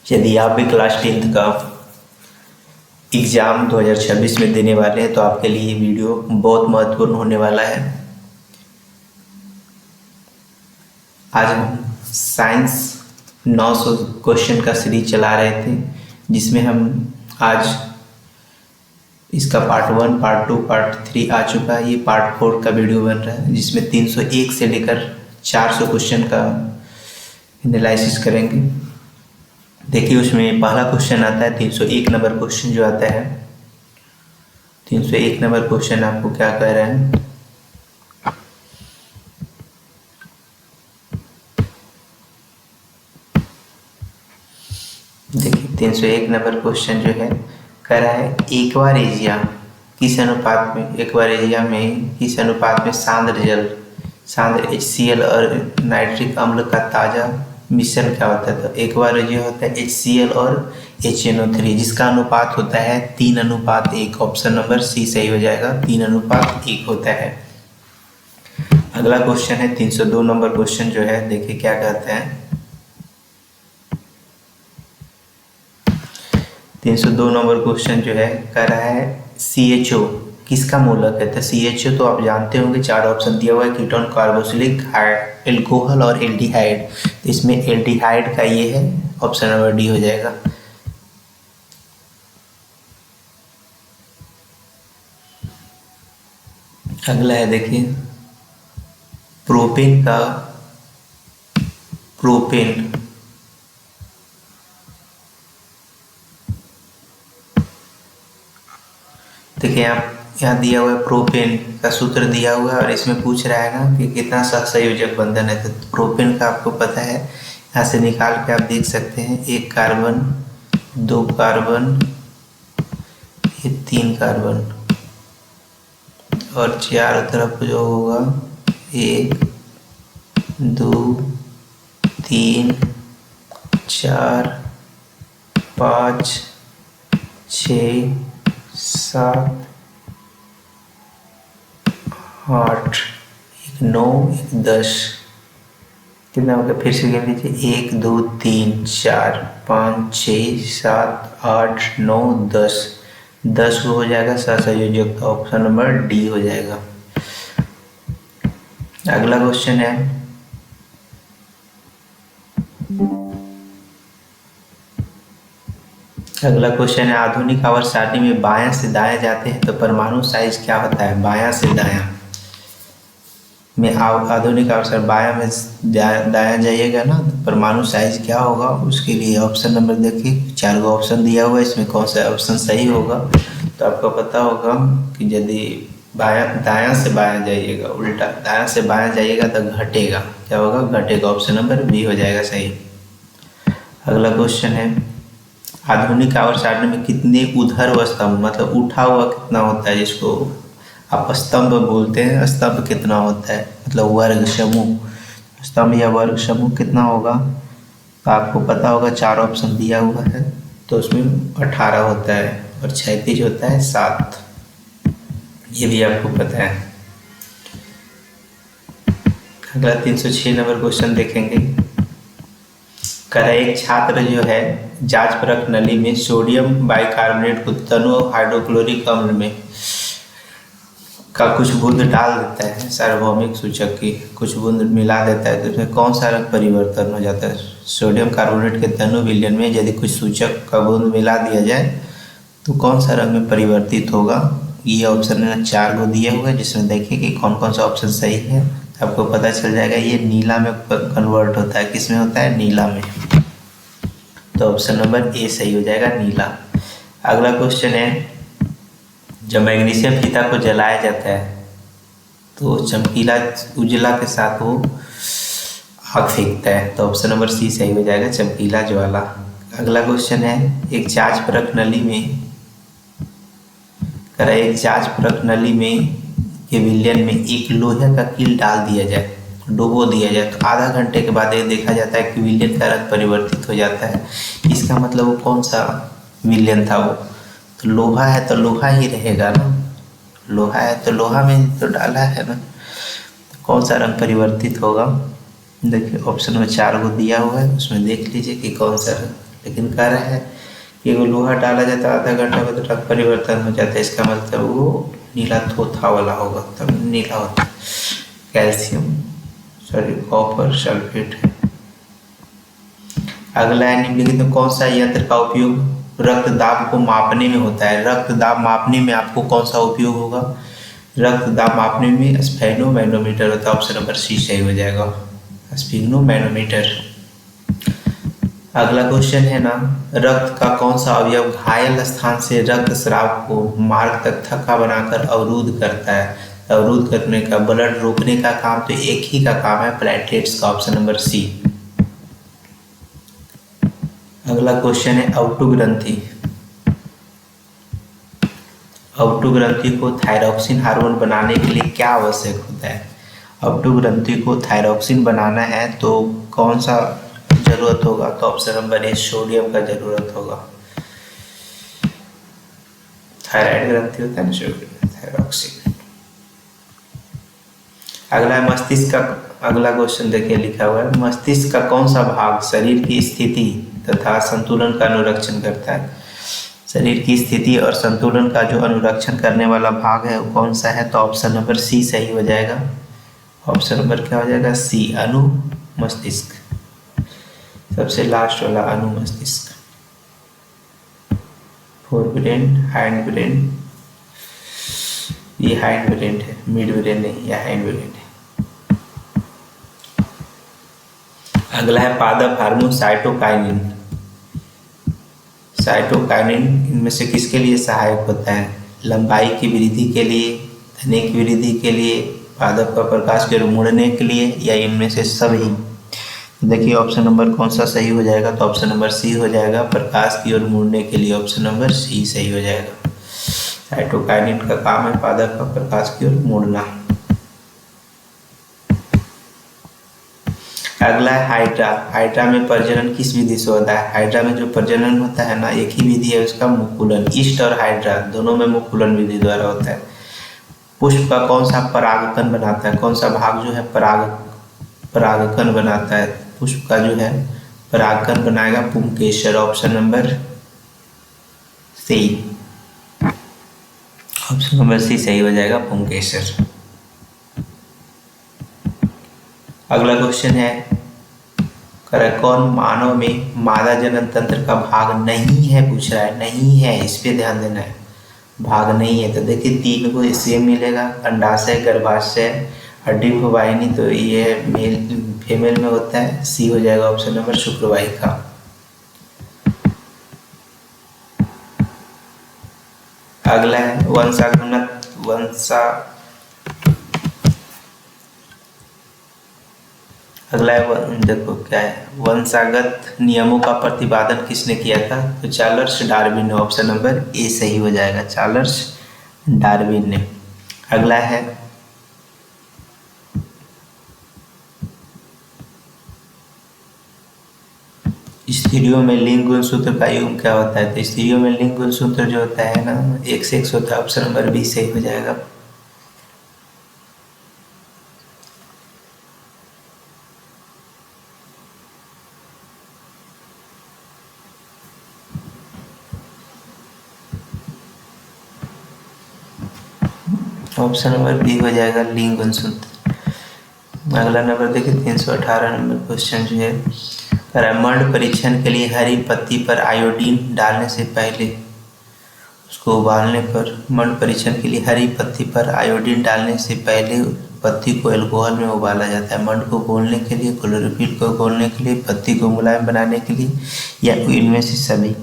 यदि आप भी क्लास 10th का एग्ज़ाम 2026 में देने वाले हैं तो आपके लिए ये वीडियो बहुत महत्वपूर्ण होने वाला है। आज हम साइंस 900 क्वेश्चन का सीरीज चला रहे थे, जिसमें हम आज इसका पार्ट 1, पार्ट 2, पार्ट 3 आ चुका है। ये पार्ट 4 का वीडियो बन रहा है, जिसमें 301 से लेकर 400 क्वेश्चन का एनालिसिस करेंगे। देखिए, उसमें पहला क्वेश्चन आता है 301 नंबर क्वेश्चन जो आता है। 301 नंबर क्वेश्चन आपको क्या कह रहे हैं? देखिए, 301 नंबर क्वेश्चन जो है कह रहा है एक्वारेजिया किस अनुपात में किस अनुपात में सांद्र HCl और नाइट्रिक अम्ल का ताज़ा मिश्रण क्या होता है? तो एक्वारेजिया होता है HCl और HNO3, जिसका अनुपात होता है 3:1। ऑप्शन नंबर सी सही हो जाएगा, 3:1 होता है। अगला क्वेश्चन है 302 नंबर क्वेश्चन जो है, देखिए क्या कहते हैं। 302 नंबर क्वेश्चन जो है कह रहा है CHO किसका मूलक है? तो CHO तो आप जानते होंगे, 4 ऑप्शन दिया हुआ है, कीटोन, कार्बोक्सिलिक, एल्कोहल और एल्डिहाइड। तो इसमें एल्डिहाइड का ये है, ऑप्शन नंबर डी हो जाएगा। अगला है देखिए प्रोपेन। देखिए आप यहाँ दिया हुआ है प्रोपेन का सूत्र दिया हुआ है, और इसमें पूछ रहा है ना कि कितना सहसंयोजक बंधन है। तो प्रोपेन का आपको पता है, यहाँ से निकाल के आप देख सकते हैं। 1 कार्बन, 2 कार्बन, ये 3 कार्बन, और चारों तरफ जो होगा 1 2 3 4 5 6 7 8 1 9 1 10 कितना होगा? फिर से गिन लीजिए, 1 2 3 4 5 6 7 8 9 10 10 को हो जाएगा सहसंयोजक, का ऑप्शन नंबर डी हो जाएगा। अगला क्वेश्चन है आधुनिक आवर्त सारणी में बायां से दायां जाते हैं तो परमाणु साइज क्या होता है? बायां से दायां में आधुनिक आवर्त सारणी बायां में दायां जाइएगा ना, तो परमाणु साइज क्या होगा? उसके लिए ऑप्शन नंबर देखिए, 4 गो ऑप्शन दिया हुआ है, इसमें कौन सा ऑप्शन सही होगा? तो आपको पता होगा कि यदि दायां से बायां जाइएगा, उल्टा दायां से बायां जाइएगा तो घटेगा। क्या होगा? घटेगा। ऑप्शन नंबर बी हो जाएगा सही। अगला क्वेश्चन है आधुनिक आवर्त सारणी में कितने ऊर्ध्व स्तंभ, मतलब उठा हुआ कितना होता है, जिसको आप स्तंभ बोलते हैं, स्तंभ कितना होता है, मतलब वर्ग समूह, स्तंभ या वर्ग समूह कितना होगा? तो आपको पता होगा, 4 ऑप्शन दिया हुआ है, तो उसमें 18 होता है और क्षैतिज होता है 7। ये भी आपको पता है। अगला 306 नंबर क्वेश्चन देखेंगे। कह एक छात्र जो है जांच परख नली में सोडियम बाइकार्बोनेट को तनु हाइड्रोक्लोरिक अम्ल में का कुछ बूंद डाल देता है, सार्वभौमिक सूचक की कुछ बूंद मिला देता है, तो उसमें कौन सा रंग परिवर्तन हो जाता है? सोडियम कार्बोनेट के तनु विलयन में यदि कुछ सूचक का बूंद मिला दिया जाए तो कौन सा रंग में परिवर्तित होगा? ये ऑप्शन है 4 को दिया हुआ है, जिसमें देखिए कि कौन कौन सा ऑप्शन सही है, आपको पता चल जाएगा। ये नीला में कन्वर्ट होता है, किस में होता है? नीला में। तो ऑप्शन नंबर ए सही हो जाएगा, नीला। अगला क्वेश्चन है जब मैग्नीशियम फीता को जलाया जाता है तो चमकीला उजला के साथ वो आग फेंकता है, तो ऑप्शन नंबर सी सही हो जाएगा, चमकीला ज्वाला। अगला क्वेश्चन है एक जांच परख नली में के विलयन में एक लोहे का कील डाल दिया जाए, डुबो दिया जाए, तो आधा घंटे के बाद ये देखा जाता है कि विलयन का रंग परिवर्तित हो जाता है। इसका मतलब वो कौन सा विलयन था? वो तो लोहा है, तो लोहा ही रहेगा ना, लोहा है तो लोहा में तो डाला है ना, तो कौन सा रंग परिवर्तित होगा? देखिए ऑप्शन में 4 को दिया हुआ है, उसमें देख लीजिए कि कौन सा रंग। लेकिन कह रहा है कि वो लोहा डाला जाता है, आधा घंटा में तो रंग परिवर्तन हो जाता है, इसका मतलब वो नीला थोथा वाला होगा, तब नीला होता है। कैल्शियम सॉरी कॉपर सल्फेट है। अगला है निम्नलिखित में कौन सा यंत्र का उपयोग रक्त दाब को मापने में होता है? रक्त दाब मापने में आपको कौन सा उपयोग होगा? रक्त दाब मापने में स्फेग्नोमैनोमीटर होता है। ऑप्शन नंबर सी सही हो जाएगा, स्फेग्नोमैनोमीटर। अगला क्वेश्चन है ना, रक्त का कौन सा अवयव घायल स्थान से रक्त स्राव को मार्ग तक थक्का बनाकर अवरुद्ध करता है? अवरुद्ध करने का, ब्लड रोकने का काम तो एक ही का काम है, प्लेटलेट्स का। Option number C. अगला क्वेश्चन है अवटु ग्रंथि। अवटु ग्रंथि को थायरॉक्सिन हार्मोन बनाने के लिए क्या आवश्यक होता है? अवटु ग्रंथि को थायरॉक्सिन बनाना है तो कौन सा जरूरत होगा? तो ऑप्शन नंबर ए सोडियम का जरूरत होगा। थायराइड ग्रंथि होता है ना, सोडियम थायरॉक्सिन। अगला है मस्तिष्क का। अगला क्वेश्चन देखिए लिखा हुआ है, मस्तिष्क का कौन सा भाग शरीर की स्थिति तथा संतुलन का अनुरक्षण करता है? शरीर की स्थिति और संतुलन का जो अनुरक्षण करने वाला भाग है वो कौन सा है? तो ऑप्शन नंबर सी सही हो जाएगा। ऑप्शन नंबर क्या हो जाएगा? सी, अनु मस्तिष्क। सबसे लास्ट वाला अनु मस्तिष्क। फोर ब्रेन, हाइंड ब्रेन, ये हाइंड ब्रेन है, मिड ब्रेन नहीं, यह हाइंड ब्रेन है। अगला है पादप हार्मोन साइटोकाइनिन। साइटोकाइनिन इनमें से किसके लिए सहायक होता है? लंबाई की वृद्धि के लिए, तने की वृद्धि के लिए, पादप का प्रकाश के मुड़ने के लिए, या इनमें से सभी? देखिए ऑप्शन नंबर कौन सा सही हो जाएगा? तो ऑप्शन नंबर सी हो जाएगा, प्रकाश की ओर मुड़ने के लिए। ऑप्शन नंबर सी सही हो जाएगा। साइटोकाइनिन का काम है पादप का प्रकाश की ओर मुड़ना। अगला है हाइड्रा। हाइड्रा में प्रजनन किस विधि से होता है? हाइड्रा में जो प्रजनन होता है ना, एक ही विधि है उसका, मुकुलन। ईस्ट और हाइड्रा दोनों में मुकुलन विधि द्वारा होता है। पुष्प का कौन सा परागकण बनाता है? कौन सा भाग जो है परागकण बनाता है? पुष्प का जो है परागकण बनाएगा पुंकेसर। Option number C. Option number C सही हो जाएगा, पुंकेसर। अगला क्वेश्चन है, कौन मानव में मादा जनन तंत्र का भाग नहीं है? पूछ रहा है, नहीं है, इस पे ध्यान देना है। भाग नहीं है तो देखिए तीन को सेम मिलेगा, अंडाशय, गर्भाशय, हड्डी वाहिनी, तो ये मेल फीमेल में होता है। सी हो जाएगा ऑप्शन नंबर शुक्रवाहिका। अगला है अगला है, देखो क्या है, वंशागत नियमों का प्रतिपादन किसने किया था? तो चार्ल्स डार्विन ने। ऑप्शन नंबर ए सही हो जाएगा, चार्ल्स डार्विन ने। अगला है, स्त्रियों में लिंग गुणसूत्र का युग्म क्या होता है? तो स्त्रियों में लिंग गुणसूत्र जो होता है ना, एक से एक होता है। ऑप्शन नंबर बी सही हो जाएगा। ऑप्शन नंबर बी हो जाएगा, लिंग गुणसूत्र। अगला नंबर देखिए 318 नंबर क्वेश्चन जो है, मर्ण परीक्षण के लिए हरी पत्ती पर आयोडीन डालने से पहले, उसको उबालने पर, मर्ण परीक्षण के लिए हरी पत्ती पर आयोडीन डालने से पहले पत्ती को अल्कोहल में उबाला जाता है। मर्ण को घोलने के लिए, क्लोरोफिल को घोलने के लिए, पत्ती को मुलायम बनाने के लिए, या इनमें से सभी?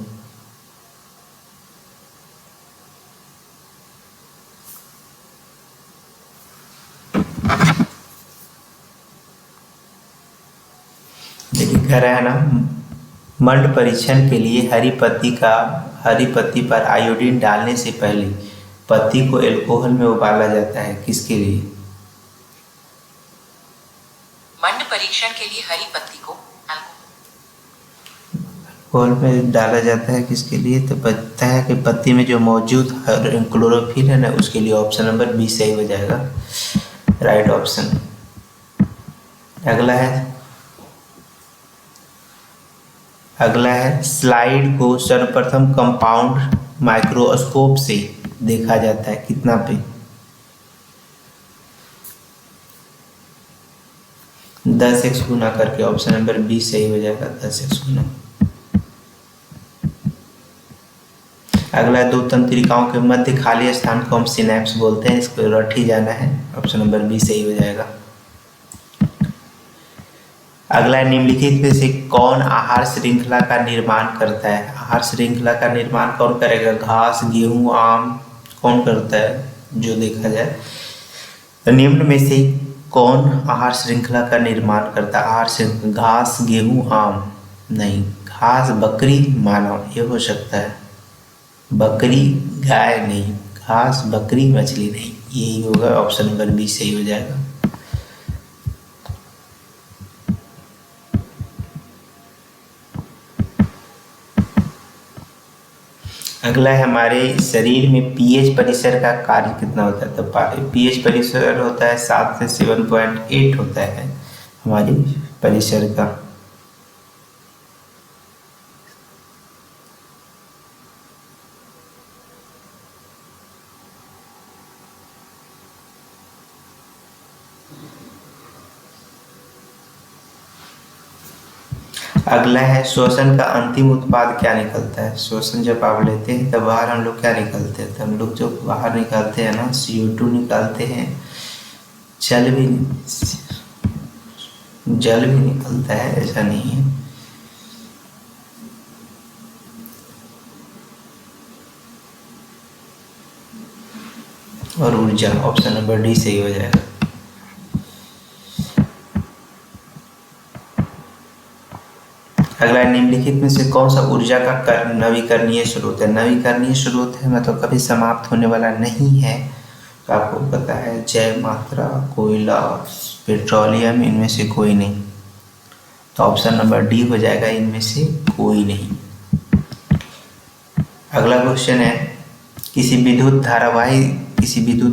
कह रहा है ना, मर्ण परीक्षण के लिए हरी पत्ती पर आयोडीन डालने से पहले पत्ती को अल्कोहल में उबाला जाता है, किसके लिए? मर्ण परीक्षण के लिए हरी पत्ती को अल्कोहल में डाला जाता है, किसके लिए? तो पता है कि पत्ती में जो मौजूद क्लोरोफिल है ना, उसके लिए। ऑप्शन नंबर बी सही हो जाएगा, राइट ऑप्शन। अगला है स्लाइड को सर्वप्रथम कंपाउंड माइक्रोस्कोप से देखा जाता है कितना पे? 10x गुना करके। ऑप्शन नंबर बी सही हो जाएगा, 10x गुना। अगला दो तंत्रिकाओं के मध्य खाली स्थान को हम सिनैप्स बोलते हैं, इसको रट ही जाना है। ऑप्शन नंबर बी सही हो जाएगा। अगला निम्नलिखित में से कौन आहार श्रृंखला का निर्माण करता है? आहार श्रृंखला का निर्माण कौन करेगा? घास, गेहूं, आम कौन करता है? जो देखा जाए तो निम्न में से कौन आहार श्रृंखला का निर्माण करता है? आहार श्रृंखला घास, गेहूं, आम नहीं। घास, बकरी, मानव, ये हो सकता है। बकरी, गाय नहीं। घास, बकरी, मछली नहीं। यही होगा, ऑप्शन नंबर बी सही हो जाएगा। अगला है हमारे शरीर में पीएच परिसर का कार्य कितना होता है? तो पीएच परिसर होता है 7 से 7.8 होता है हमारी परिसर का। अगला है श्वसन का अंतिम उत्पाद क्या निकलता है? श्वसन जब आप लेते हैं तब बाहर हम लोग क्या निकलते हैं? तो हम लोग जो बाहर निकालते हैं ना, CO2 निकालते हैं। जल भी निकलता है, ऐसा नहीं है। और ऊर्जा, ऑप्शन नंबर डी सही हो जाएगा। अगला निम्नलिखित में से कौन सा ऊर्जा का नवीकरणीय स्रोत है? नवीकरणीय स्रोत है मतलब कभी समाप्त होने वाला नहीं है। तो आपको पता है जैव मात्रा, कोयला, पेट्रोलियम, इनमें से कोई नहीं। तो ऑप्शन नंबर डी हो जाएगा, इनमें से कोई नहीं। अगला क्वेश्चन है किसी विद्युत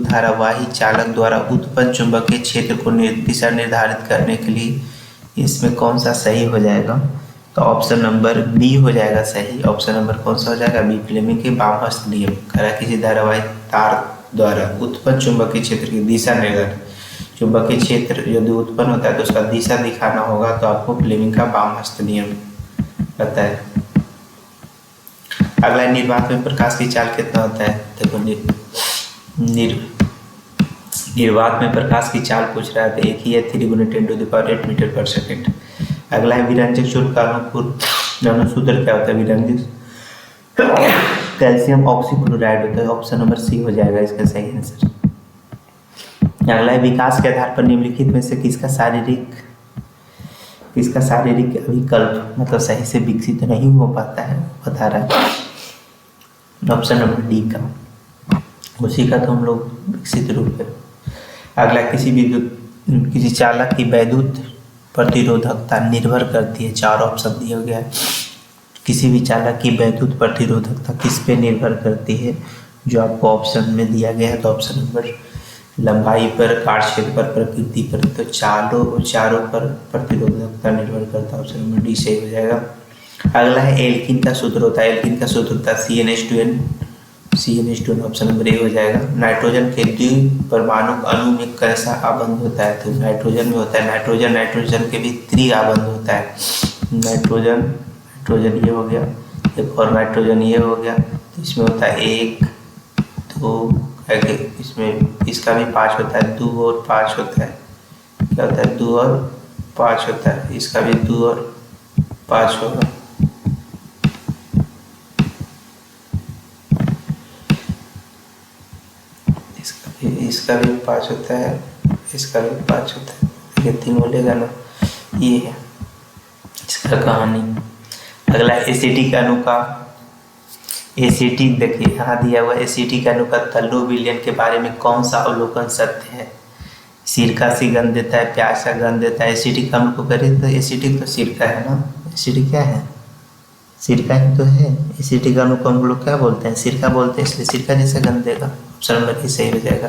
धारावाही चालक द्वारा उत्पन्न चुंबकीय क्षेत्र को दिशा निर्धारित करने के लिए इसमें कौन सा सही हो जाएगा? तो ऑप्शन नंबर बी हो जाएगा सही। ऑप्शन नंबर कौन सा हो जाएगा? बी, फ्लेमिंग के बामहस्त नियम। करा किसी धारावाहिक तार द्वारा उत्पन्न चुंबकीय क्षेत्र की दिशा निर्धारित। चुंबकीय क्षेत्र यदि उत्पन्न होता है तो उसका दिशा दिखाना होगा, तो आपको फ्लेमिंग का बामहस्त नियम पता है। अगला निर्वात में प्रकाश की चाल कितना होता है? देखो निर्वात में प्रकाश की चाल पूछ रहा है तो एक ही है, 3 × 10⁸ मीटर पर सेकेंड। अगला है विरंजक शुल्क का अनुसूत्र क्या होता है? विरंजक कैल्शियम ऑक्सीक्लोराइड होता है। ऑप्शन नंबर सी हो जाएगा इसका सही आंसर। अगला है विकास के आधार पर निम्नलिखित में से किसका शारीरिक विकल्प मतलब सही से विकसित नहीं हो पाता है, बता रहा है। ऑप्शन नंबर डी का, उसी का तो हम लोग विकसित रूप है। अगला किसी चालक की वैद्युत प्रतिरोधकता निर्भर करती है। 4 ऑप्शन दिया गया है। किसी भी चालक की वैद्युत प्रतिरोधकता किस पे निर्भर करती है? जो आपको ऑप्शन में दिया गया है। तो ऑप्शन नंबर लंबाई पर, कार्यक्षेत्र पर, प्रकृति पर। तो चारों पर प्रतिरोधकता निर्भर करता है। ऑप्शन नंबर डी सही हो जाएगा। अगला है एल्कीन का सूत्र होता है। एल्कीन का सूत्र होता है CnH2n। ऑप्शन नंबर ए हो जाएगा। नाइट्रोजन के द्विपरमाणु अणु में कैसा आबंध होता है? तो नाइट्रोजन में होता है। नाइट्रोजन के भी त्रिआबंध होता है। नाइट्रोजन ये हो गया, एक और नाइट्रोजन ये हो गया। तो इसमें होता है 1, 2, इसमें इसका भी 5 होता है, 2 और 5 होता है। क्या होता है? 2 और 5 होता है। इसका भी 2 और 5 होगा। इसका भी 5 होता है, इसका भी 5 होता है। ये 3 बोलेगा ना, ये है इसका कहानी। अगला एसिटिक अणु का, एसिटिक देखिए यहाँ दिया हुआ एसिटिक अणु का तल्लो विलयन के बारे में कौन सा अवलोकन सत्य है? सिरका सी गंध देता है, प्याज सा गंध देता है। एसिटिक अणु को करें तो एसिटिक तो सिरका है ना। एसिटिक क्या है? सिरका ही तो है। एसिटिक अणु को हम लोग क्या बोलते हैं? सिरका बोलते हैं, इसलिए सिरका जैसा गंध देगा। ऑप्शन नंबर ए सही हो जाएगा।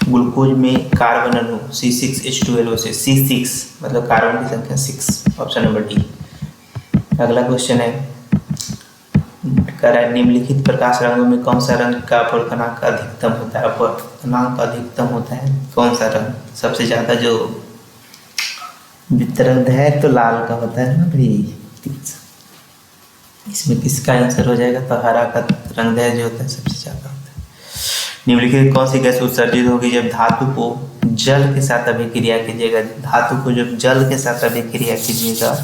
ग्लूकोज में कार्बन अणु C6H12O से C6 मतलब कार्बन की संख्या 6। Option number D. अगला क्वेश्चन है, कह रहा है निम्नलिखित प्रकाश रंगों में कौन सा रंग का अपवर्तनांक अधिकतम होता है? अपवर्तनांक अधिकतम होता है कौन सा रंग? सबसे ज्यादा जो वितरण है तो लाल का होता है ना भाई। इसमें किसका आंसर हो जाएगा? तो हरा का रंग है जो होता है सबसे ज्यादा होता है। निम्नलिखित कौन सी गैस उत्सर्जित होगी जब धातु को जल के साथ अभिक्रिया कीजिएगा? धातु को जब जल के साथ अभिक्रिया कीजिएगा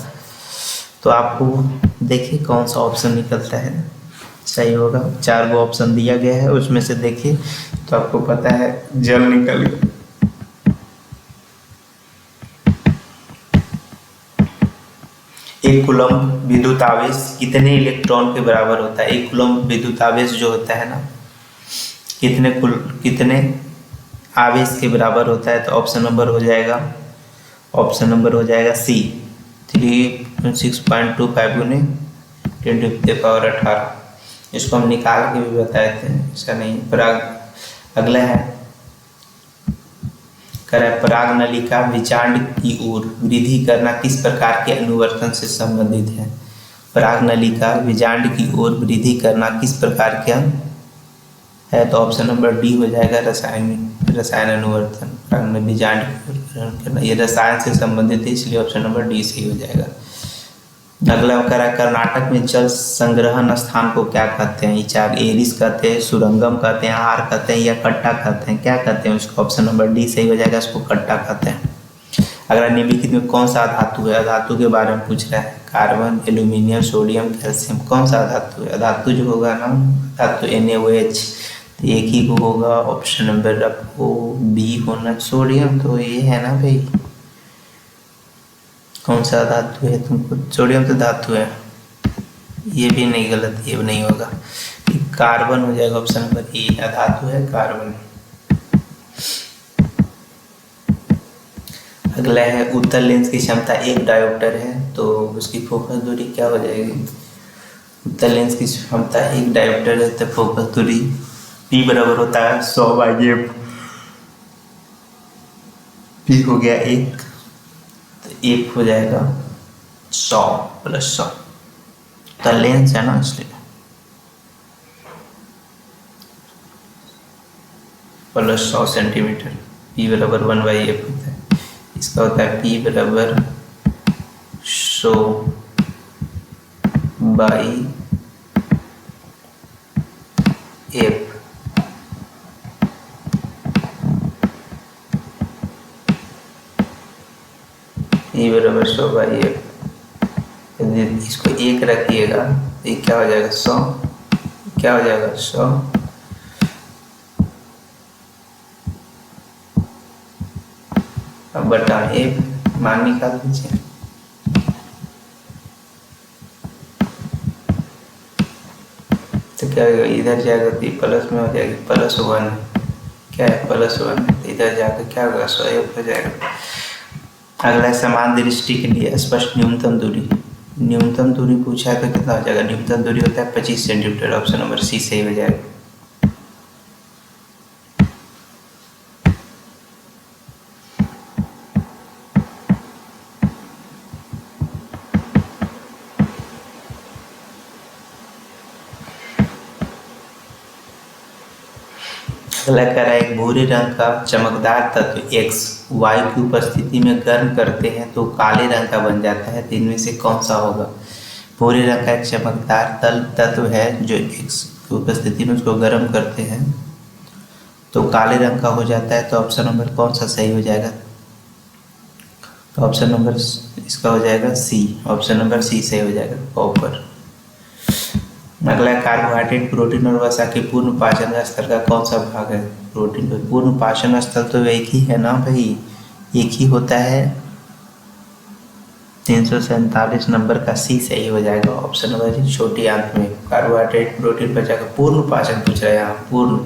तो आपको देखिए कौन सा ऑप्शन निकलता है सही होगा। 4 गो ऑप्शन दिया गया है, उसमें से देखिए तो आपको पता है जल निकल गया। एक कूलम्ब विद्युत आवेश कितने इलेक्ट्रॉन के बराबर होता है? एक कूलम्ब विद्युत आवेश जो होता है ना कितने आवेश के बराबर होता है? तो ऑप्शन नंबर हो जाएगा सी 3.6.25 गुने 10⁻18। इसको हम निकाल के भी बताए थे, ऐसा नहीं। अगला है, पराग नलिका विजांड की ओर वृद्धि करना किस प्रकार के अनुवर्तन से संबंधित है? पराग नलिका विजांड की ओर वृद्धि करना किस प्रकार का है? तो ऑप्शन नंबर डी हो जाएगा रसायन अनुवर्तन। पराग विजांड की ओर करना, ये रसायन से संबंधित है, इसलिए ऑप्शन नंबर डी सही हो जाएगा। अगला कह रहा, कर्नाटक में जल संग्रहण स्थान को क्या कहते हैं? इचाक एरिस कहते हैं, सुरंगम कहते हैं, आहार कहते हैं या कट्टा कहते हैं? क्या कहते हैं उसको? ऑप्शन नंबर डी सही हो जाएगा, इसको कट्टा कहते हैं। अगला निम्नलिखित में कौन सा धातु है? धातु के बारे में पूछ रहा है। कार्बन, एल्यूमिनियम, सोडियम, कैल्शियम, कौन सा धातु है? धातु जो होगा ना, धातु NaOH, तो एक ही को होगा। ऑप्शन नंबर आपको बी होना। सोडियम तो ये है ना भाई, कौन सा धातु है तुमको? सोडियम तो धातु है, ये भी नहीं, गलत, ये भी नहीं होगा। कार्बन हो जाएगा, ऑप्शन नंबर ए, धातु है कार्बन। अगला है, उत्तल लेंस की क्षमता 1 डायोप्टर है तो उसकी फोकस दूरी क्या हो जाएगी? उत्तल लेंस की क्षमता 1 डायोप्टर है तो फोकस दूरी P बराबर होता है 100/f। P हो गया 1 तो 1 हो जाएगा 100 + 100, तो लेंस है ना इसलिए +100 सेंटीमीटर। P बराबर 1/f होता है। इसका होता है P बराबर 100/f। P बराबर 100/f। यदि इसको 1 रखिएगा तो ये क्या हो जाएगा 100, क्या हो जाएगा 100। अब बटा F मान निकाल दीजिए। तो क्या होगा, इधर जाएगा तो प्लस में हो जाएगी, +1 क्या है, +1, इधर जाकर क्या होगा 100F हो जाएगा। अगला, समान दृष्टि के लिए स्पष्ट न्यूनतम दूरी, न्यूनतम दूरी पूछा है तो कितना हो जाएगा? न्यूनतम दूरी होता है 25 सेंटीमीटर। ऑप्शन नंबर सी सही हो जाएगा। अगला कह रहा है, एक भूरे रंग का चमकदार तत्व X वायु की उपस्थिति में गर्म करते हैं तो काले रंग का बन जाता है, तो इनमें से कौन सा होगा? भूरे रंग का एक चमकदार तत्व है जो X की उपस्थिति में उसको गर्म करते हैं तो काले रंग का हो जाता है, तो ऑप्शन नंबर कौन सा सही हो जाएगा? तो ऑप्शन नंबर इसका हो जाएगा सी, ऑप्शन नंबर सी सही हो जाएगा, कॉपर। अगला, कार्बोहाइड्रेट, प्रोटीन और वसा के पूर्ण पाचन स्थल का कौन सा भाग है? प्रोटीन पे पूर्ण पाचन स्थल तो एक ही है ना भाई, एक ही होता है। 347 नंबर का सी सही हो जाएगा, ऑप्शन नंबर छोटी आंत में। कार्बोहाइड्रेट, प्रोटीन पचा का पूर्ण पाचन पूछ रहा है यहाँ, पूर्ण,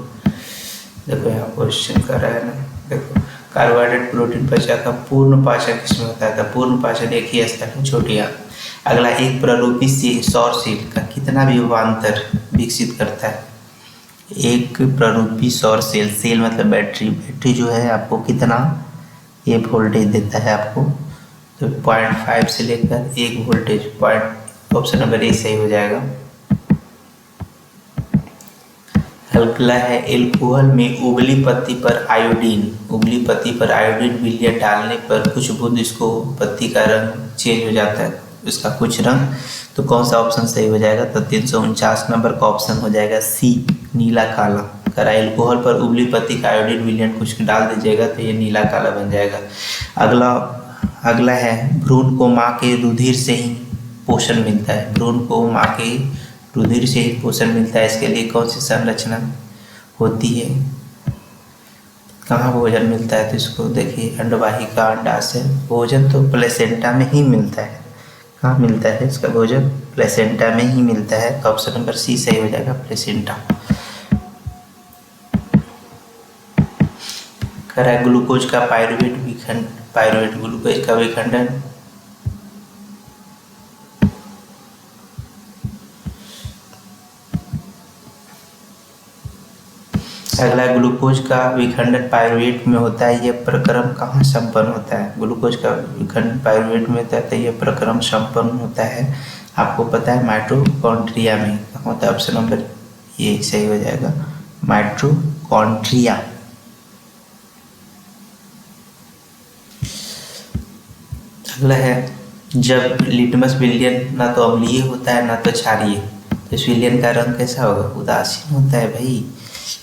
देखो यहाँ क्वेश्चन कर रहा है ना, देखो कार्बोहाइड्रेट, प्रोटीन पचा का पूर्ण पाचन किसमें होता है? तो पूर्ण पाचन एक ही स्थल है, छोटी आंत। अगला, एक प्ररूपी सौर सेल का कितना विभवांतर विकसित करता है? एक प्ररूपी सौर सेल, सेल मतलब बैटरी, बैटरी जो है आपको कितना ये वोल्टेज देता है आपको? तो 0.5 से लेकर 1 वोल्टेज, ऑप्शन नंबर ए सही हो जाएगा। अगला है एल्कोहल में उबली पत्ती पर आयोडीन विलयन डालने पर कुछ बूंद इसको पत्ती का रंग चेंज हो जाता है, इसका कुछ रंग, तो कौन सा ऑप्शन सही हो जाएगा? तो 349 नंबर का ऑप्शन हो जाएगा सी, नीला काला। अगर एल्कोहल पर उबली पत्ती का आयोडीन विलयन कुछ डाल दीजिएगा तो ये नीला काला बन जाएगा। अगला है भ्रूण को माँ के रुधिर से ही पोषण मिलता है, भ्रूण को माँ के रुधिर से ही पोषण मिलता है, इसके लिए कौन सी संरचना होती है? कहाँ भोजन मिलता है? तो इसको देखिए, अंडवाहिका, अंडाशय। भोजन तो प्लेसेंटा में ही मिलता है। कहाँ मिलता है इसका भोजन? प्लेसेंटा में ही मिलता है, तो ऑप्शन नंबर सी सही हो जाएगा, प्लेसेंटा। कह रहा है ग्लूकोज का पायरुवेट ग्लूकोज का विखंडन अगला ग्लूकोज का विखंडन पायरुवेट में होता है, यह प्रक्रम कहाँ संपन्न होता है? ग्लूकोज का विखंडन पायरुवेट में होता है तो यह प्रक्रम संपन्न होता है, आपको पता है, माइटोकॉन्ड्रिया में। कहाँ होता है? ऑप्शन नंबर ये सही हो जाएगा, माइटोकॉन्ड्रिया। अगला है जब लिटमस विलयन ना तो अम्लीय होता है ना तो क्षारीय, तो इस विलयन का रंग कैसा होगा? उदासीन होता है भाई,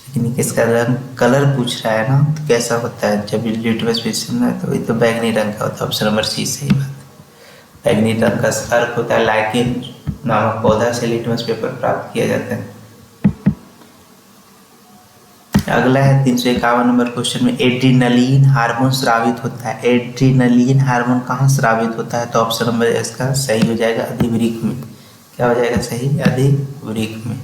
लेकिन किसका रंग कलर पूछ रहा है ना, तो कैसा होता है? जब लिटमस विलयन है तो ये तो बैगनी रंग का होता है, ऑप्शन नंबर सी सही बात। बैगनी रंग का अर्क होता है, लाइकेन नामक पौधा से लिटमस पेपर प्राप्त किया जाता है। अगला है 351 नंबर क्वेश्चन में एड्रीनलिन हार्मोन स्रावित होता है, एड्रीनलिन हार्मोन कहाँ स्रावित होता है? तो ऑप्शन नंबर इसका सही हो जाएगा, अधिवृक्क में। क्या हो जाएगा सही? अधिवृक्क में।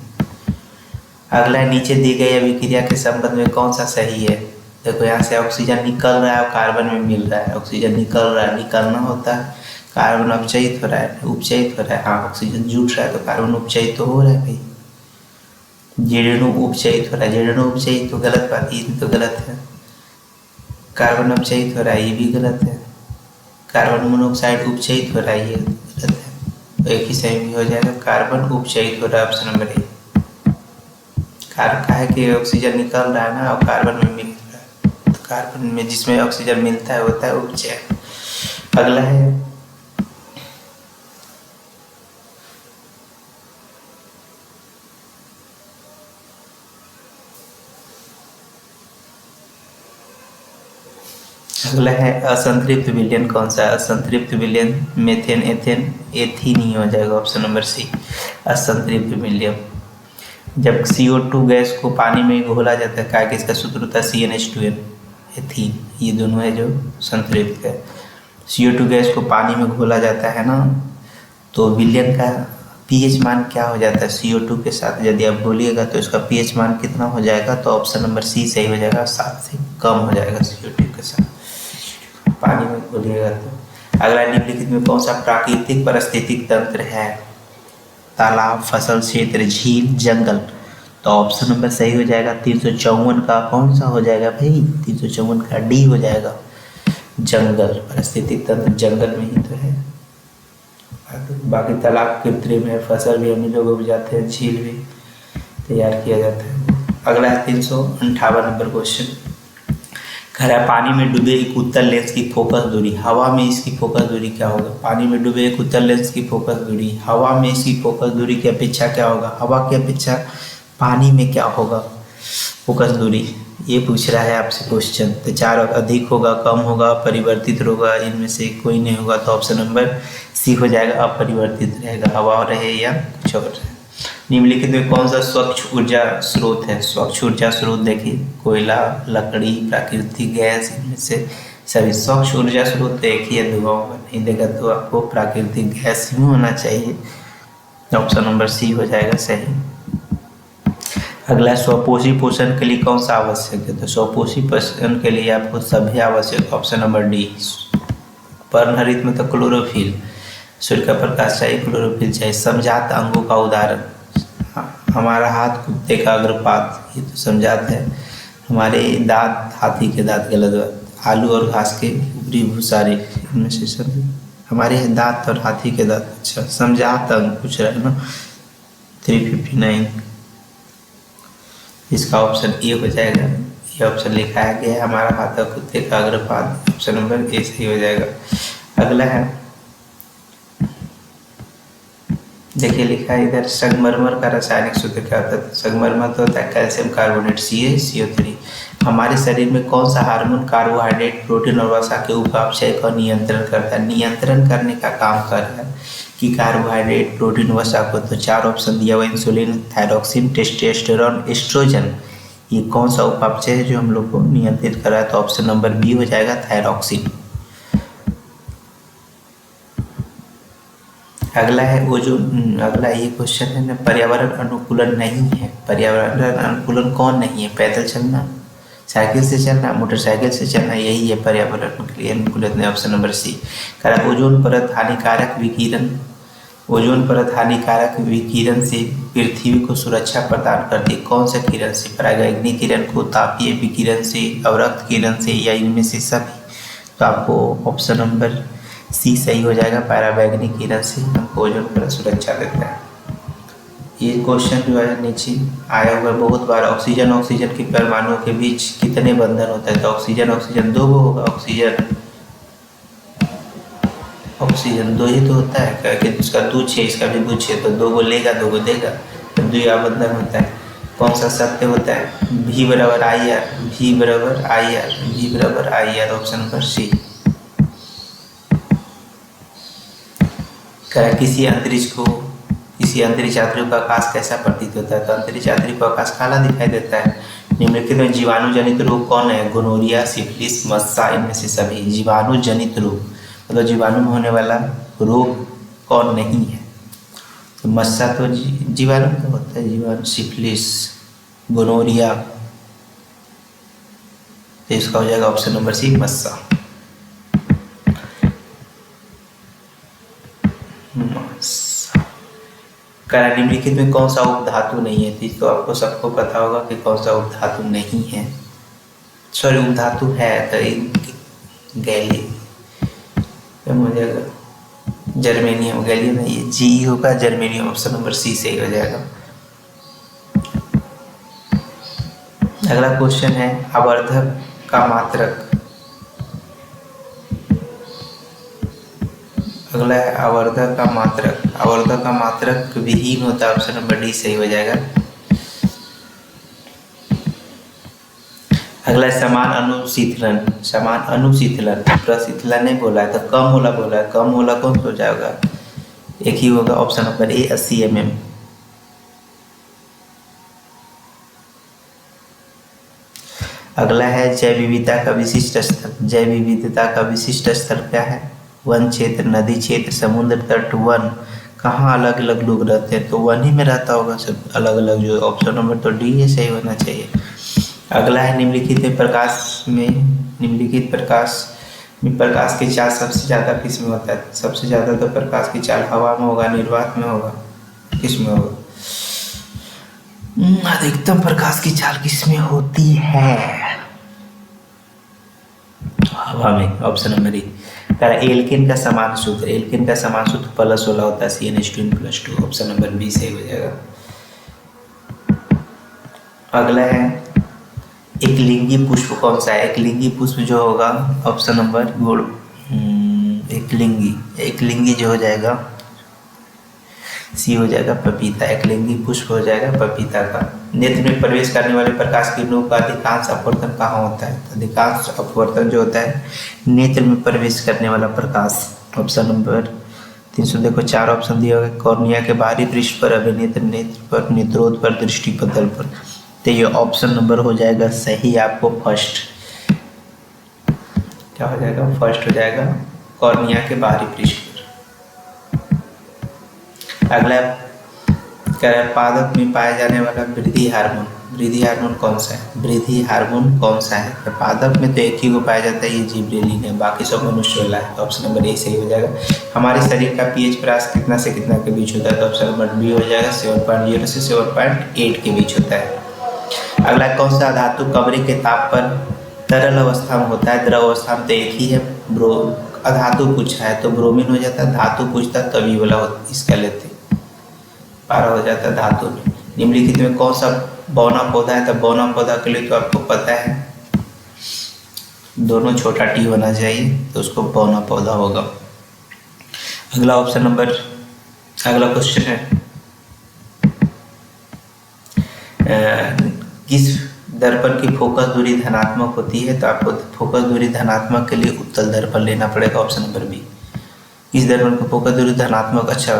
अगला नीचे दी गई अभिक्रिया के संबंध में कौन सा सही है? देखो यहाँ से ऑक्सीजन निकल रहा है और कार्बन में मिल रहा है, ऑक्सीजन निकल रहा है, निकलना होता है, कार्बन अपचयित हो रहा है, उपचयित हो रहा है। हाँ, ऑक्सीजन जुट रहा है तो कार्बन उपचयित तो हो रहा है भाई, जीवाणु उपचयित हो रहा है, जीवाणु उपचयित तो गलत बात, ये तो गलत है। कार्बन अपचयित हो रहा है, ये भी गलत है। कार्बन मोनोऑक्साइड उपचयित हो रहा है, ये गलत है, तो एक ही सही हो जाएगा, कार्बन उपचयित हो रहा है, ऑप्शन नंबर ए। कार्बन है कि ऑक्सीजन निकल रहा है ना और कार्बन में मिल रहा है, तो कार्बन में जिसमें ऑक्सीजन मिलता है होता है उपचय। अगला है असंतृप्त विलयन कौन सा है? असंतृप्त विलयन मेथेन, एथेन, एथीन ही हो जाएगा, ऑप्शन नंबर सी, असंतृप्त विलयन। जब CO2 गैस को पानी में घोला जाता है, क्या कि इसका सूत्र होता है CnH2n, एथीन, ये दोनों है जो संतृप्त है। CO2 गैस को पानी में घोला जाता है ना, तो विलयन का pH मान क्या हो जाता है? CO2 के साथ यदि आप घोलिएगा तो इसका pH मान कितना हो जाएगा? तो ऑप्शन नंबर सी सही हो जाएगा, 7 से कम हो जाएगा CO2 के साथ पानी में घोलिएगा तो। अगला निम्नलिखित में कौन सा प्राकृतिक पारिस्थितिक तंत्र है? तालाब, फसल क्षेत्र, झील, जंगल, तो ऑप्शन नंबर सही हो जाएगा 354 का कौन सा हो जाएगा भाई? 354 का डी हो जाएगा, जंगल। पारिस्थितिक तंत्र जंगल में ही तो है, बाकी तालाब कृत्रिम है, फसल भी हम लोग उपजाते हैं, झील भी तैयार किया जाता है। अगला है 358 नंबर क्वेश्चन, कह रहा है पानी में डूबे एक उत्तल लेंस की फोकस दूरी, हवा में इसकी फोकस दूरी क्या होगा? पानी में डूबे एक उत्तल लेंस की फोकस दूरी, हवा में इसकी फोकस दूरी की अपेक्षा क्या होगा? हवा की अपेक्षा पानी में क्या होगा फोकस दूरी? ये पूछ रहा है आपसे क्वेश्चन। तो 4 अधिक होगा, कम होगा, परिवर्तित होगा, इनमें से कोई नहीं होगा, तो ऑप्शन नंबर सी हो जाएगा, अपरिवर्तित रहेगा, हवा रहे या कुछ और रहे। निम्नलिखित में कौन सा स्वच्छ ऊर्जा स्रोत है? स्वच्छ ऊर्जा स्रोत देखिए, कोयला, लकड़ी, प्राकृतिक गैस, इनमें से सभी स्वच्छ ऊर्जा स्रोत एक ही है, धुआं नहीं देगा तो आपको प्राकृतिक गैस ही होना चाहिए, ऑप्शन नंबर सी हो जाएगा सही। अगला स्वपोषी पोषण के लिए कौन सा आवश्यक है? तो स्वपोषी पोषण के लिए आपको सभी आवश्यक, ऑप्शन नंबर डी। पर्णहरित में तो क्लोरोफिल, सूर्य का प्रकाश चाहिए, क्लोरोफिल चाहिए। समझात अंगों का उदाहरण, हमारा हाथ कुत्ते का अग्रपात, ये तो समझात है। हमारे दांत हाथी के दांत, गलत बात। आलू और घास के ऊपरी भूसारे, इनमें से सब हमारे दांत और हाथी के दांत। अच्छा समझात अंग पूछ रहा है ना। 359 इसका ऑप्शन ए हो जाएगा। ये ऑप्शन लिखाया गया है हमारा हाथ और कुत्ते का अग्रपाद, ऑप्शन नंबर ए सही हो जाएगा। अगला है, देखिए लिखा है इधर, संगमरमर का रासायनिक सूत्र क्या होता है? संगमरमर तो होता है कैल्शियम कार्बोनेट CaCO3। हमारे शरीर में कौन सा हार्मोन कार्बोहाइड्रेट, प्रोटीन और वसा के उपापचय का नियंत्रण करता है? नियंत्रण करने का काम कर रहा है कि कार्बोहाइड्रेट, प्रोटीन, वसा को। तो 4 ऑप्शन दिया हुआ, इंसुलिन, थायरॉक्सिन, टेस्टोस्टेरोन, एस्ट्रोजन। ये कौन सा उपापचय है जो हम लोग को नियंत्रित कर रहा है? तो ऑप्शन नंबर बी हो जाएगा, थायरॉक्सिन। अगला है वो जो अगला ये क्वेश्चन है ना, पर्यावरण अनुकूलन नहीं है। पर्यावरण अनुकूलन कौन नहीं है? पैदल चलना, साइकिल से चलना, मोटरसाइकिल से चलना, यही है पर्यावरण के लिए अनुकूलन है, ऑप्शन नंबर सी। कारण ओजोन परत हानिकारक विकिरण, ओजोन परत हानिकारक विकिरण से पृथ्वी को सुरक्षा प्रदान करती है। कौन से किरण से? पराबैंगनी किरण को, तापीय विकिरण से, अवरक्त किरण से, या इनमें से सभी? तो आपको ऑप्शन नंबर सी सही हो जाएगा, पराबैंगनी किरण से हमको ओजोन परत सुरक्षा देता है। ये क्वेश्चन जो है नीचे आया हुआ बहुत बार, ऑक्सीजन ऑक्सीजन के परमाणुओं के बीच कितने बंधन होता है? तो ऑक्सीजन ऑक्सीजन 2 होगा, ऑक्सीजन 2 ही तो होता है, क्योंकि उसका 2 6 इसका भी 2 6, तो 2 लेगा 2 देगा, तो 2 बंधन होता है। कौन सा सत्य होता है? V बराबर IR, V बराबर IR, V बराबर IR, ऑप्शन नंबर सी। किसी अंतरिक्ष यात्री का आकाश कैसा प्रतीत होता है? तो अंतरिक्ष यात्री को आकाश काला दिखाई देता है। निम्नलिखित में जीवाणु जनित रोग कौन है? गोनोरिया, सिफिलिस, मस्सा, इनमें से सभी। जीवाणु जनित रोग मतलब जीवाणु में होने वाला रोग कौन नहीं है? तो मस्सा तो जीवाणु का होता है, जीवाणु। सिफिलिस, गोनोरिया, तो इसका हो जाएगा ऑप्शन नंबर सी, मस्सा। निम्नलिखित में कौन सा उपधातु नहीं है? तो आपको सबको पता होगा कि कौन सा उपधातु नहीं है। सॉरी, उपधातु है तो गैलियम, जर्मेनियम, गैलियम नहीं है, जी होगा, जर्मेनियम, ऑप्शन नंबर सी सही हो जाएगा। अगला क्वेश्चन है, आवर्धक का मात्रक। अगला है आवर्धक का मात्रक। आवर्धक का मात्रक विहीन होता है, ऑप्शन नंबर डी सही हो जाएगा। अगला है समान अनुशीतलन। समान अनुशीतलन, प्रशीतलन नहीं बोला है, तो कम होला बोला है। कम होला कौन हो जाएगा? एक ही होगा, ऑप्शन नंबर ए, 80 mm। अगला है जैव विविधता का विशिष्ट स्थल। जैव विविधता का विशिष्ट स्थल क्या है? वन क्षेत्र, नदी क्षेत्र, समुद्र तट, वन। कहाँ अलग अलग लोग रहते हैं? तो वन ही में रहता होगा सब अलग अलग, जो ऑप्शन नंबर तो डी है सही होना चाहिए। अगला है निम्नलिखित प्रकाश में प्रकाश की चाल सबसे ज़्यादा किस में होता है? सबसे ज़्यादा तो प्रकाश की चाल हवा में होगा, निर्वात में होगा, किस में होगा? अधिकतम प्रकाश की चाल किस में होती है? हवा में, ऑप्शन नंबर ए। एल्केन का समान सूत्र, एल्केन का समान सूत्र +16 होता है, CnH2n+2, ऑप्शन नंबर बी सही हो जाएगा। अगला है एकलिंगी पुष्प कौन सा है? एकलिंगी पुष्प जो होगा ऑप्शन नंबर एकलिंगी जो हो जाएगा सी हो जाएगा, पपीता। एकलिंगी पुष्प हो जाएगा पपीता का। नेत्र में प्रवेश करने वाले प्रकाश किरणों का अधिकांश अपवर्तन कहाँ होता है? अधिकांश अपवर्तन जो होता है नेत्र में प्रवेश करने वाला प्रकाश, ऑप्शन नंबर 300। देखो 4 ऑप्शन दिए हुए, कॉर्निया के बाहरी पृष्ठ पर, अभिनेत्र, नेत्र पर, नेत्रोद पर, दृष्टिपटल पर। तो ये ऑप्शन नंबर हो जाएगा सही आपको फर्स्ट। क्या हो जाएगा? फर्स्ट हो जाएगा, कॉर्निया के बाहरी पृष्ठ पर। अगला पादप में पाया जाने वाला वृद्धि हार्मोन। वृद्धि हार्मोन कौन सा है? वृद्धि हार्मोन कौन सा है? तो पादप में तो एक ही को पाया जाता है, ये जिबरेलिन है, बाकी सब मनुष्य वाला है, ऑप्शन नंबर ए सही हो जाएगा। हमारे शरीर का पीएच परास कितना से कितना के बीच होता है? तो ऑप्शन नंबर बी हो जाएगा, 7.0 से 7.8 के बीच होता है। अगला कौन सा धातु कमरे के ताप पर तरल अवस्था में होता है? द्रव अवस्था में तो एक ही है, अधातु पूछा है तो ब्रोमीन हो जाता है, धातु पूछता है तभी वाला इसका लेते, 12 हो जाता है धातु में। निम्नलिखित में कौन सा बौना पौधा है, तो बौना पौधा के लिए तो आपको पता है दोनों छोटा टी होना चाहिए, तो उसको बौना पौधा होगा। अगला ऑप्शन नंबर, अगला क्वेश्चन है किस दर्पण की फोकस दूरी धनात्मक होती है, तो आपको फोकस दूरी धनात्मक के लिए उत्तल दर्पण लेना पड़ेगा, ऑप्शन नंबर बी। किस दर्पण की फोकस दूरी धनात्मक, अच्छा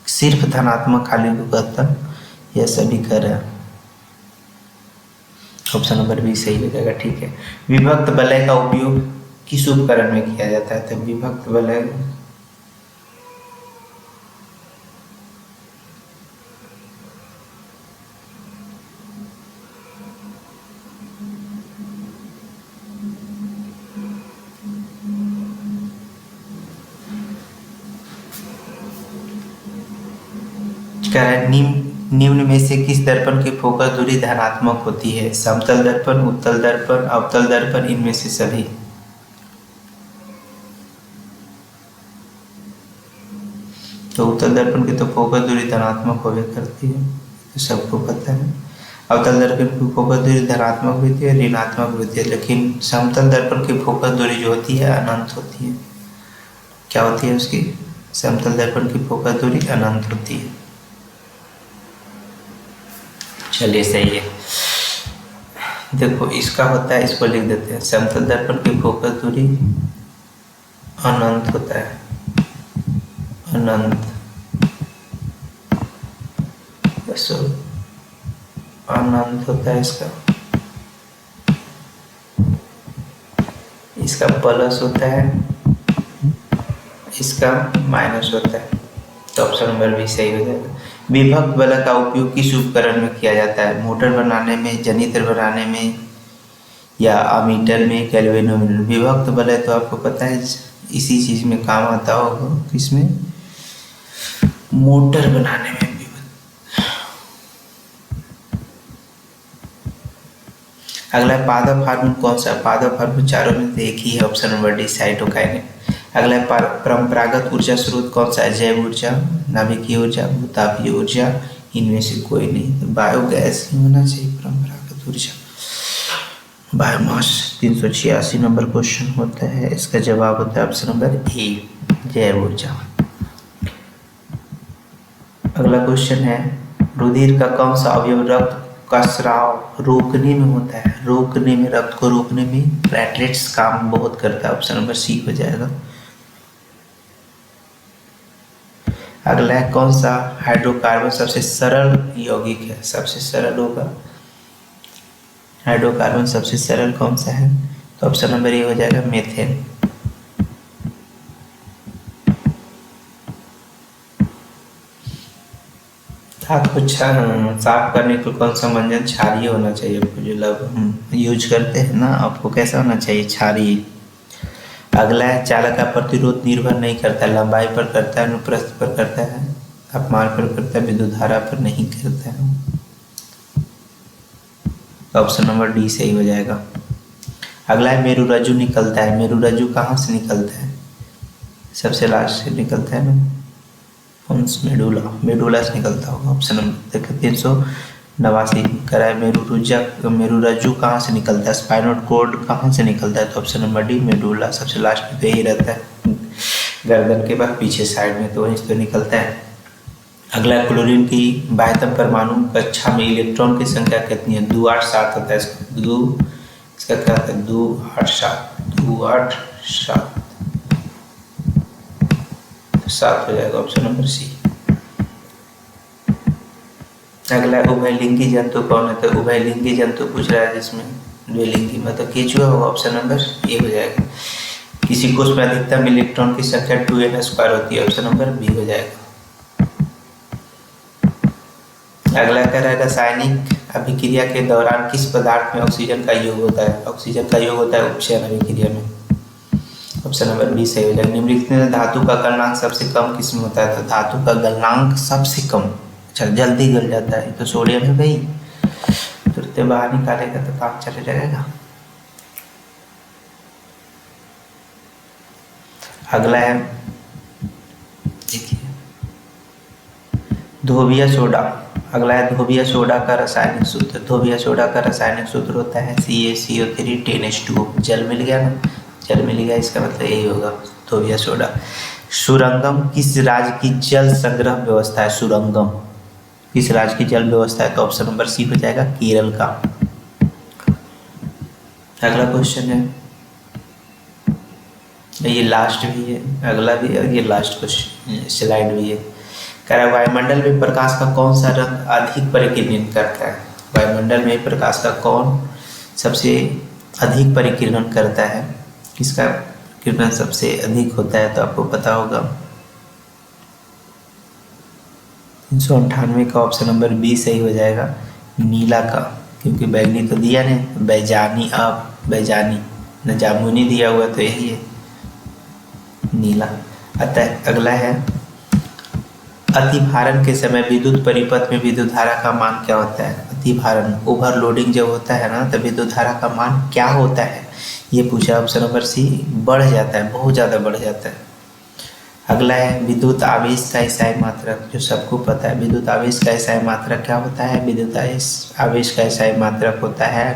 सिर्फ धनात्मक खाली को कहता, यह सभी कर रहे हैं, ऑप्शन नंबर बी सही हो जाएगा। ठीक है, विभक्त वलय का उपयोग किस उपकरण में किया जाता है, तो विभक्त वलय कह रहा है निम्न में से किस दर्पण की फोकस दूरी धनात्मक होती है, समतल दर्पण, उत्तल दर्पण, अवतल दर्पण, इनमें से सभी। तो उत्तल दर्पण की तो फोकस दूरी धनात्मक होवे करती है, तो सबको पता है। अवतल दर्पण की फोकस दूरी धनात्मक होती है, ऋणात्मक होती है, लेकिन समतल दर्पण की फोकस दूरी जो होती है अनंत होती है। क्या होती है उसकी, समतल दर्पण की फोकस दूरी अनंत होती है। चलिए सही है, देखो इसका होता है, इसको लिख देते हैं, समतल दर्पण की फोकस दूरी अनंत होता है, अनंत, अनंत होता है इसका प्लस होता है, इसका माइनस होता है, तो ऑप्शन नंबर बी सही हो जाएगा। विभक्त वलय का उपयोग किस उपकरण में किया जाता है, मोटर बनाने में, जनित्र बनाने में, या अमीटर में, गैल्वेनोमीटर। विभक्त वलय तो आपको पता है इसी चीज में काम आता होगा, किसमें, मोटर बनाने में। अगला पादप हार्मोन कौन सा, पादप हार्मोन चारों में से एक ही है, ऑप्शन नंबर डी साइटोकाइनेट। अगला परंपरागत ऊर्जा स्रोत कौन सा है, जैव ऊर्जा, नाभिकीय ऊर्जा, भूतापीय ऊर्जा, इनमें से कोई नहीं, तो बायोगैस ही होना चाहिए परंपरागत ऊर्जा। बायोमास 386 नंबर क्वेश्चन होता है, इसका जवाब होता है ऑप्शन नंबर ए, जैव ऊर्जा। अगला क्वेश्चन है रुधिर का कौन सा अवयव रक्त का स्राव रोकने में होता है, रोकने में, रक्त को रोकने में प्लेटलेट्स काम बहुत करता है, ऑप्शन नंबर सी हो जाएगा। अगला है कौन सा हाइड्रोकार्बन सबसे सरल यौगिक है, सबसे सरल होगा हाइड्रोकार्बन, सबसे सरल कौन सा है, तो ऑप्शन नंबर ए हो जाएगा मेथेन। दांत को साफ करने को कौन सा मंजन, क्षारीय होना चाहिए, आपको जो हम यूज करते हैं ना, आपको कैसा होना चाहिए, क्षारीय। अगला है चालक का प्रतिरोध निर्भर नहीं करता, लंबाई पर करता है, अनुप्रस्थ पर करता है, तापमान पर करता है, विद्युत धारा पर नहीं करता है, ऑप्शन नंबर डी सही हो जाएगा। अगला है मेरुरज्जु निकलता है, मेरुरज्जु कहाँ से निकलता है, सबसे लास्ट से निकलता है ना, मेडुला, मेडुला से निकलता होगा, ऑप्शन नंबर देखिए 389 कराए। मेरुरज्जु कहाँ से निकलता है, स्पाइनल कॉर्ड कहाँ से निकलता है, तो ऑप्शन नंबर डी मेडुला, सबसे लास्ट पे ही रहता है गर्दन के बाद पीछे साइड में, तो वहीं से निकलता है। अगला क्लोरीन की बाह्यतम परमाणु कक्षा में इलेक्ट्रॉन की संख्या कितनी है, 2 8 7 होता है, इसका क्या होता है, 2 8 7 7 हो जाएगा, ऑप्शन नंबर सी। अगला उभयलिंगी जंतु कौन है, तो उभयलिंगी जंतु पूछ रहा है जिसमें द्विलिंगी मतलब केचुआ होगा, ऑप्शन नंबर ए हो जाएगा। किसी कोष में अधिकतम इलेक्ट्रॉन की संख्या 2n² होती है, ऑप्शन नंबर बी हो जाएगा। अगला कह रहा है रासायनिक अभिक्रिया के दौरान किस पदार्थ में ऑक्सीजन का योग होता है, ऑक्सीजन का योग होता है उपचयन अभिक्रिया में, ऑप्शन नंबर बी सही हो जाएगा। निम्नलिखित में धातु का गलनांक सबसे कम किस में होता है, तो धातु का गलनांक सबसे कम, अच्छा जल्दी गल जाता है, तो सोडियम है भाई, तुरंत बाहर निकालेगा तो काम चले जाएगा। अगला है, देखिए धोबिया सोडा। अगला है धोबिया सोडा का रासायनिक सूत्र। धोबिया सोडा का रासायनिक सूत्र होता है CaCO3 10H2O। जल मिल गया ना, जल मिल गया, इसका मतलब यही होगा धोबिया सोडा। सुरंगम किस राज्य की जल संग्रह व्यवस्था है? सुरंगम किस राज्य की जल व्यवस्था है? तो ऑप्शन नंबर सी हो जाएगा केरल का। अगला क्वेश्चन है, ये लास्ट भी है, अगला भी है, ये लास्ट क्वेश्चन स्लाइड भी है। कह रहा है वायुमंडल में प्रकाश का कौन सा रंग अधिक परिकिरण करता है? वायुमंडल में प्रकाश का कौन सबसे अधिक परिकिरण करता है? किसका किरण सबसे अधिक होता है? तो आपको पता होगा 398 का ऑप्शन नंबर बी सही हो जाएगा, नीला का। क्योंकि बैगनी तो दिया नहीं, बैजानी, अब बैजानी न जामुनी दिया हुआ, तो यही है नीला। अतः अगला है, अतिभारण के समय विद्युत परिपथ में विद्युत धारा का मान क्या होता है? अतिभारण ओवरलोडिंग जब होता है ना, तो विद्युत धारा का मान क्या होता है? ये पूछा, ऑप्शन नंबर सी बढ़ जाता है, बहुत ज़्यादा बढ़ जाता है। अगला है विद्युत आवेश का इकाई मात्रक, जो सबको पता है। विद्युत आवेश का इकाई मात्रक क्या होता है? विद्युत आवेश का इकाई मात्रक होता है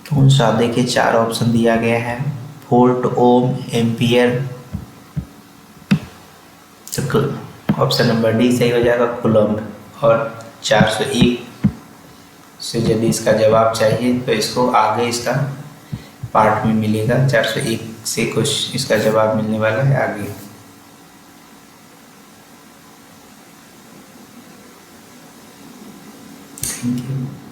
कौन सा? देखिए 4 ऑप्शन दिया गया है, वोल्ट, ओम, एम्पियर। तो ऑप्शन नंबर डी सही हो जाएगा, कूलम्ब। और 401 से यदि इसका जवाब चाहिए तो इसको आगे इसका पार्ट में मिलेगा। 401 से कुछ इसका जवाब मिलने वाला है आगे। Thank you.